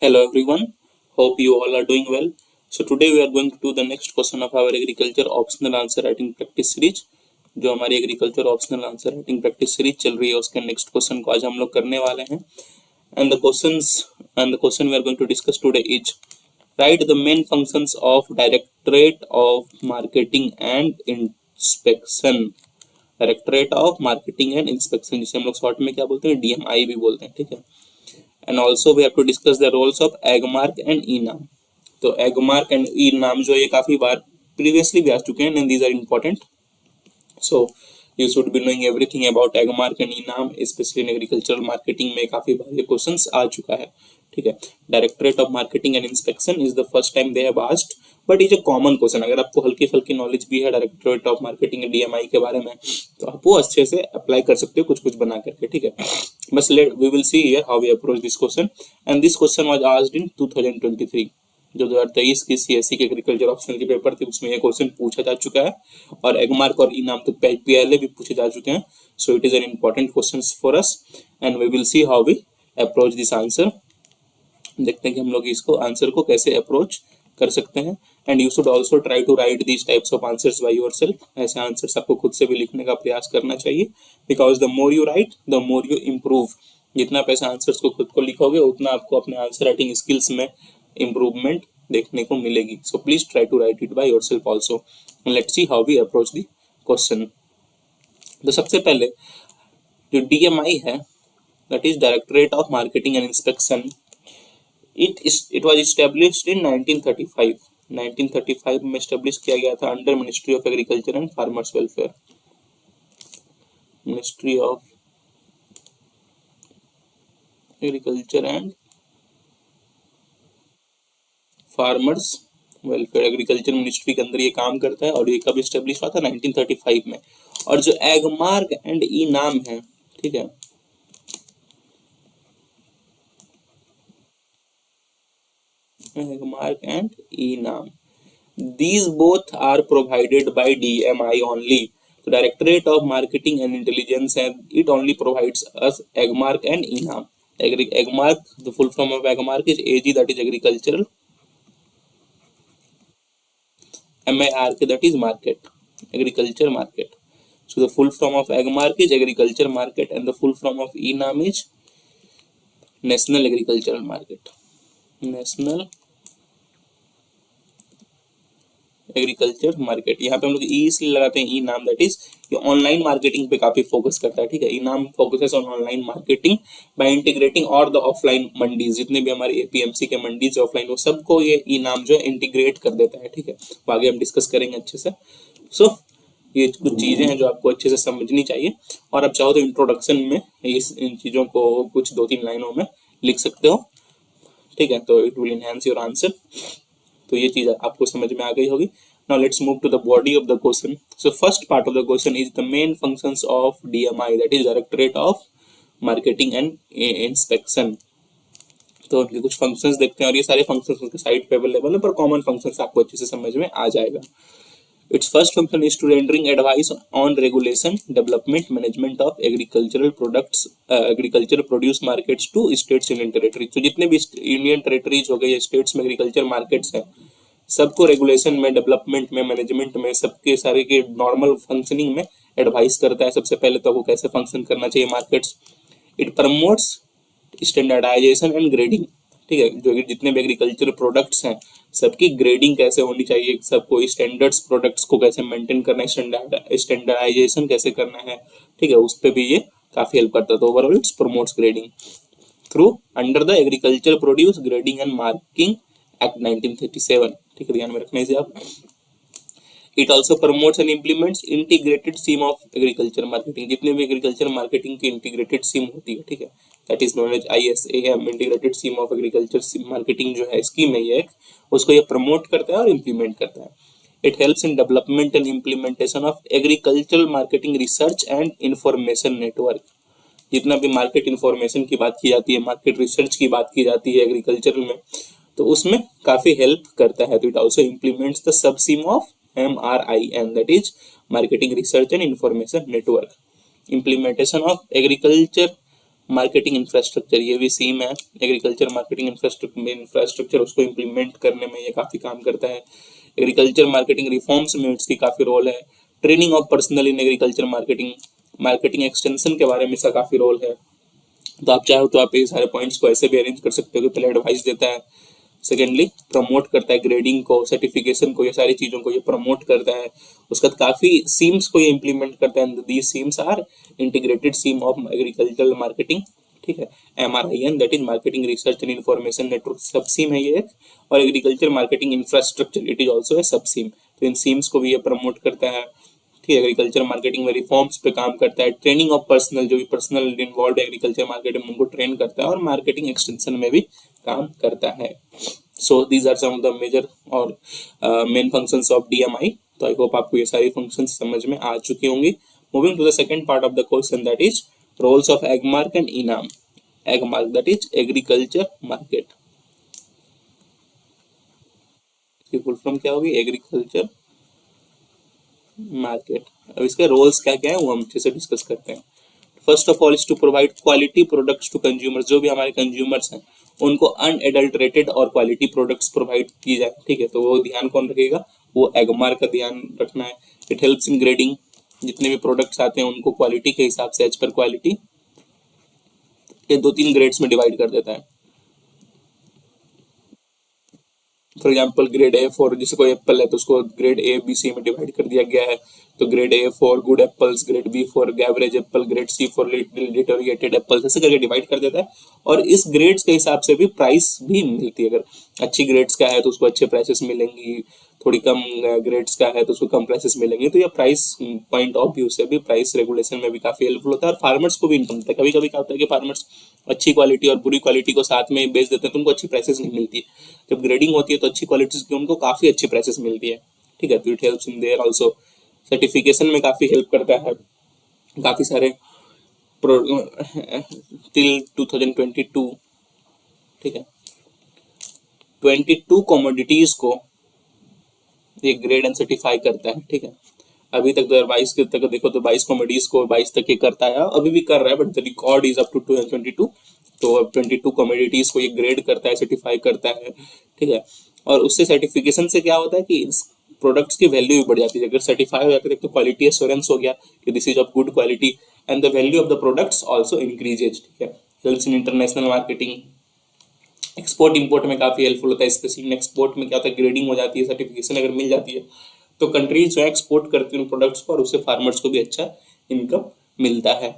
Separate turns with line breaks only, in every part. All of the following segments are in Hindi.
Hello everyone, hope you all are doing well. So today we are going to do the next question of our agriculture optional answer writing practice series. जो हमारी agriculture optional answer writing practice series चल रही है उसके नेक्स्ट क्वेश्चन को आज हम लोग करने वाले हैं. And the question we are going to discuss today is right the main functions of directorate of marketing and inspection. Directorate of marketing and inspection जिसे हम लोग शॉर्ट में क्या बोलते हैं, डीएमआई भी बोलते हैं. ठीक है. And also we have to discuss the roles of Agmark and E NAM. तो एगमार्क एंड ई नाम जो ये काफी बार प्रीवियसली भी आ चुके हैं and these are important. So you should be knowing everything about Agmark and ई नाम, स्पेशली इन एग्रीकल्चरल मार्केटिंग में काफी बार ये क्वेश्चंस आ चुका है. ठीक है. Directorate of marketing and inspection is the first time they have asked, but is a common question. अगर आपको हल्की फुल्की नॉलेज भी है directorate of marketing and DMI के बारे में तो आप वो अच्छे से अप्लाई कर सकते हो कुछ कुछ बना करके. ठीक है. बस we will see here how we approach this question, and this question was asked in 2023. जो 2023 की सीएससी के एग्रीकल्चर ऑप्शनल के पेपर थे उसमें ये क्वेश्चन पूछा जा चुका है और एगमार्क और ई नाम तो पहले भी पूछे जा चुके हैं. So it is an important question for us and we will see how we approach this answer. देखते हैं कि हम लोग इसको आंसर को कैसे अप्रोच कर सकते हैं. And you should also try to write these types of answers by yourself. ऐसे आंसर्स आपको खुद से भी लिखने का प्रयास करना चाहिए, because the more you write the more you improve. जितना पैसा आंसर्स को खुद को लिखोगे उतना आपको अपने आंसर राइटिंग स्किल्स में इम्प्रूवमेंट देखने को मिलेगी. So please try to write it by yourself also. Let's see how we approach the question. तो सबसे पहले जो डीएमआई है that is directorate of marketing and inspection. It was established in 1935. 1935 में एस्टेब्लिश किया गया था under ministry of agriculture and farmers welfare. Ministry of agriculture and farmers welfare. Agriculture ministry के अंदर ये काम करता है और ये कब एस्टेब्लिश हुआ था, 1935 में. और जो एगमार्क एंड ई नाम है, ठीक है, एगमार्क एंड ई नाम, these both are provided by DMI only. So Directorate of Marketing and Intelligence, and it only provides us Agmark and ENAM. Agmark, the full form of Agmark is AG, that is agricultural. MARK, that is market, agriculture market. So the full form of Agmark is agriculture market and the full form of ENAM is National Agricultural Market. National agriculture market. यहाँ पे हम लोग ई इसलिए लगाते हैं ई नाम, दैट इज ये ऑनलाइन मार्केटिंग पे काफी फोकस करता है. ठीक है. ई नाम focuses on online marketing by integrating और द ऑफलाइन मंडीज. जितने भी हमारे एपीएमसी के मंडीज ऑफलाइन वो सबको ये ई नाम जो है इंटीग्रेट कर देता है. ठीक है. तो आगे हम डिस्कस करेंगे अच्छे से. सो ये कुछ चीजें हैं जो आपको अच्छे से समझनी चाहिए और आप चाहो तो इंट्रोडक्शन में इन चीजों को कुछ 2-3 लाइनों में लिख सकते हो. ठीक है. तो it will enhance your answer. तो ये चीज आपको समझ में आ गई होगी. Now let's move to the body of the question. So first part of the question is the main functions of DMI, that is Directorate of Marketing and Inspection. तो उनके कुछ फंक्शंस देखते हैं और ये सारे फंक्शंस उनके साइट पे अवेलेबल है, पर कॉमन फंक्शंस आपको अच्छे से समझ में आ जाएगा. Its first function is to rendering advice on regulation, development, management of agricultural products, agricultural produce markets to states union territories. तो जितने भी यूनियन टेरिटरीज हो गए, स्टेट्स में एग्रीकल्चर मार्केट्स हैं, सबको रेगुलेशन में, डेवलपमेंट में, मैनेजमेंट में, सबके सारे के नॉर्मल फंक्शनिंग में एडवाइस करता है. सबसे पहले तो वो कैसे फंक्शन करना चाहिए markets. It promotes standardisation and grading. ठीक है. जो जितने भी एग्रीकल्चर प्रोडक्ट्स हैं सबकी ग्रेडिंग कैसे होनी चाहिए, सबको स्टैंडर्ड्स प्रोडक्ट्स को कैसे मेंटेन करना है, स्टैंडर्डाइजेशन कैसे करना है. ठीक है. उस पर भी ये काफी हेल्प करता है. तो overall it's promotes grading through under the agriculture produce grading and marking act 1937. ठीक है. ध्यान में रखना इसे आप. It also promotes and implements integrated scheme of agriculture marketing. जितने भी एग्रीकल्चर मार्केटिंग की इंटीग्रेटेड स्कीम होती है, ठीक है, that is known as ISAM, integrated scheme of agriculture marketing जो है स्कीम है ये एक, उसको ये प्रमोट करता है और इम्प्लीमेंट करता है. It helps in development and implementation of agricultural marketing research and information network. जितना भी मार्केट इंफॉर्मेशन की बात की जाती है, मार्केट रिसर्च की बात की जाती है एग्रीकल्चर में, तो उसमें काफी हेल्प करता है. तो it also implements the sub scheme of MRIN, that is Marketing Research and Information Network. Implementation of Agriculture marketing infrastructure, ये भी सेम है, एग्रीकल्चर मार्केटिंग इंफ्रास्ट्रक्चर उसको इम्प्लीमेंट करने में ये काफी काम करता है। एग्रीकल्चर मार्केटिंग रिफॉर्म्स में इसकी काफी रोल है। Training of personal in agriculture marketing, marketing extension के बारे में इसका काफी रोल है। तो आप चाहो तो आप ये सारे पॉइंट्स को ऐसे भी अरेंज कर सकते हो कि पहले एडवाइस देता है, सेकेंडली प्रमोट करता है ग्रेडिंग को, सर्टिफिकेशन को, ये सारी चीजों को ये प्रमोट करता है। उसके बाद काफी सीम्स को ये इंप्लीमेंट करता है। These schemes are integrated scheme of agricultural marketing, ठीक है, MRIN, that is marketing research and information network, sub scheme है ये एक। और agriculture marketing infrastructure, it is also a sub scheme. तो इन सीम्स को भी ये प्रमोट करता है, ठीक है। एग्रीकल्चर मार्केटिंग में रिफॉर्म्स पे काम करता है। ट्रेनिंग ऑफ पर्सनल, जो भी पर्सनल इन्वॉल्व है एग्रीकल्चर मार्केटिंग में, उनको ट्रेन करता है। और मार्केटिंग एक्सटेंशन में भी काम करता है। So these are some of the major और मेन फंक्शंस ऑफ DMI। तो आई होप आपको ये सारी फंक्शंस समझ में आ चुकी होंगी। Moving to the second part of the question, that is roles of Agmark and eNAM. Agmark that is agriculture market, इसकी फुल फॉर्म क्या होगी, एग्रीकल्चर मार्केट। अब इसके रोल्स क्या क्या है वो हम अच्छे से डिस्कस करते हैं। First of all is to provide quality products to consumers, जो भी हमारे कंज्यूमर्स हैं उनको अनएडल्टरेटेड और क्वालिटी प्रोडक्ट्स प्रोवाइड की जाए, ठीक है। तो वो ध्यान कौन रखेगा, वो एगमार्क का ध्यान रखना है। इट हेल्प्स इन ग्रेडिंग, जितने भी प्रोडक्ट्स आते हैं उनको क्वालिटी के हिसाब से एज पर क्वालिटी ये 2-3 ग्रेड्स में डिवाइड कर देता है। For example grade A for, जैसे कोई एप्पल है तो उसको ग्रेड A, B, C में डिवाइड कर दिया गया है। तो grade A for good apples, grade B for average apple, grade C for deteriorated apples, ऐसे करके डिवाइड कर देता है। और इस ग्रेड्स के हिसाब से भी प्राइस भी मिलती है। अगर अच्छी ग्रेड्स का है तो उसको अच्छे प्राइसेस मिलेंगी, थोड़ी कम ग्रेड्स का है तो उसको कम प्राइसेस मिलेंगे। तो ये प्राइस पॉइंट ऑफ व्यू से भी प्राइस रेगुलेशन में भी काफी हेल्पफुल होता है। और फार्मर्स को भी इनकम होता है। कभी कभी क्या होता है कि फार्मर्स अच्छी क्वालिटी और बुरी क्वालिटी को साथ में बेच देते हैं तो उनको अच्छी प्राइसेस नहीं मिलती है। जब ग्रेडिंग होती है तो अच्छी क्वालिटी की उनको काफी अच्छी प्राइसेस मिलती है, ठीक है। तो it helps in their also. Certification में काफी हेल्प करता है। काफी सारे टिल 2022, ठीक है, 22 कमोडिटीज को ये ग्रेड एंड सर्टिफाई करता है, ठीक है। अभी तक 2022 के तक देखो तो 22 कॉमेडीज को 22 तक ये करता है, अभी भी कर रहा है, but the record is up to 2022। तो अब 22 कॉमेडिटीज को ये ग्रेड करता है, सर्टिफाई करता है, ठीक है। और उससे सर्टिफिकेशन से क्या होता है कि प्रोडक्ट्स की वैल्यू भी बढ़ जाती है। अगर सर्टिफाई हो जाता है तो क्वालिटी एश्योरेंस हो गया कि this is of good quality, and the value of the products also increases, ठीक है। Helps in international marketing. Export import में काफी हेल्पफुल होता है। स्पेशली एक्सपोर्ट में क्या होता है, ग्रेडिंग हो जाती है, सर्टिफिकेशन अगर मिल जाती है तो कंट्रीज जो है एक्सपोर्ट करती है उन प्रोडक्ट्स को, और उससे फार्मर्स को भी अच्छा इनकम मिलता है।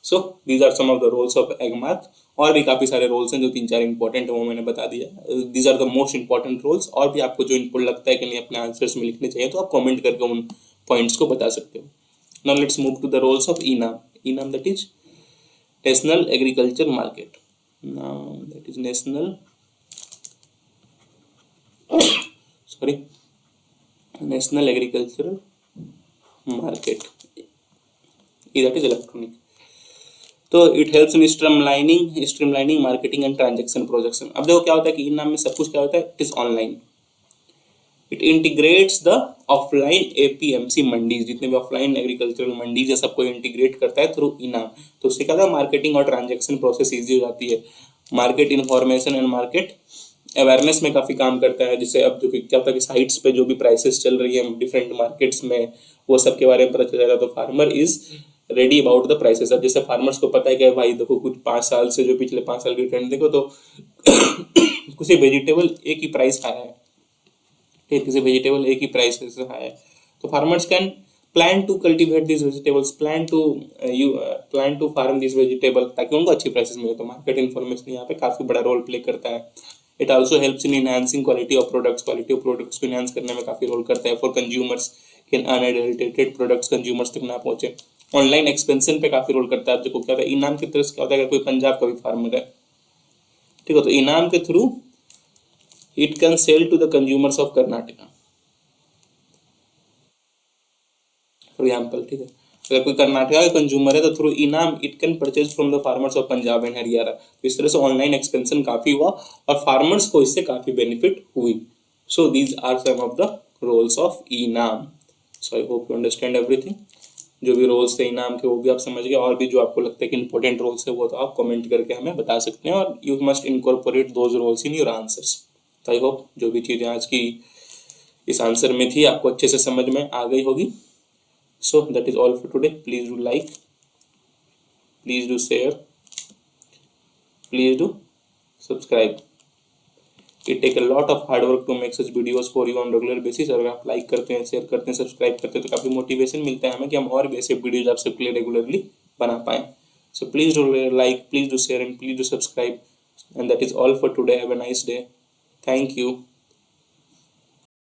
So these are some of the roles of Agmark. और भी काफी सारे रोल्स हैं जो 3-4 इंपॉर्टेंट है, वो मैंने बता दिया। These are the most important roles. और भी आपको जो इनपुट लगता है कि नहीं अपने आंसर्स में लिखने चाहिए तो आप कमेंट करके उन पॉइंट्स को बता सकते हो। Now let's move to the roles of eNAM. ENAM that is national agriculture market. Now that is national national agricultural market, that is electronic. तो it helps in streamlining marketing and transaction projection. अब देखो क्या होता है कि इन नाम में सब कुछ क्या होता है, it is online. It integrates the offline APMC mandis, जितने भी ऑफलाइन एग्रीकल्चरल मंडीज है सबको इंटीग्रेट करता है थ्रू इनाम। तो उससे क्या होता है, मार्केटिंग और ट्रांजैक्शन प्रोसेस ईजी हो जाती है। Market information and market awareness में काफी काम करता है। जैसे अब जो क्या होता है कि साइट्स पे जो भी प्राइसेस चल रही है डिफरेंट मार्केट्स में, वो सब के बारे में पता चल जाता है। तो farmer is ready about the prices. अब जैसे फार्मर्स को पता है कि भाई देखो कुछ 5 साल से, जो पिछले 5 साल की ट्रेंड देखो तो किसी वेजिटेबल एक ही प्राइस आया है, ठीक, किसी वेजिटेबल एक ही प्राइस आया है। तो farmers can plan to cultivate this vegetables, plan to farm this vegetable, ताकि उनको अच्छी प्राइसेस मिले। तो मार्केट इन्फॉर्मेशन यहाँ पे काफी बड़ा रोल प्ले करता है। It also helps in enhancing quality of products, quality of products को इनहांस करने में काफी रोल करता है। For consumers can unadulterated products consumers तक ना पहुंचे। ऑनलाइन एक्सपेंशन पे काफी रोल करता है। देखो क्या होता है, इनाम की तरह से क्या होता है, अगर कोई पंजाब का भी फार्मर है, ठीक है, तो इनाम के through it can sell to the consumers of Karnataka, for example, ठीक है। अगर कोई कर्नाटका का कंज्यूमर है तो थ्रू इनाम it can purchase from the farmers of Punjab and Haryana. तो इस तरह से ऑनलाइन एक्सपेंशन काफी हुआ और फार्मर्स को इससे काफी बेनिफिट हुई। So these are some of the roles of eNAM. So I hope you understand everything. जो भी रोल्स थे इनाम के वो भी आप समझ गए, और भी जो आपको लगता है कि इंपॉर्टेंट रोल्स है वो तो आप कमेंट करके हमें बता सकते हैं, और you must incorporate those roles in your answers. तो आई होप जो भी चीज़ें आज की इस आंसर में थी आपको अच्छे से समझ में आ गई होगी। So that is all for today. Please do like, please do share, please do subscribe. It take a lot of hard work to make such videos for you on regular basis। अगर आप लाइक करते हैं, शेयर करते हैं, सब्सक्राइब करते हैं तो काफ़ी मोटिवेशन मिलता है हमें कि हम और भी ऐसे वीडियोज आप सबके लिए रेगुलरली बना पाएँ। So please do like, please do share and please do subscribe, and that is all for today. Have a nice day. Thank you.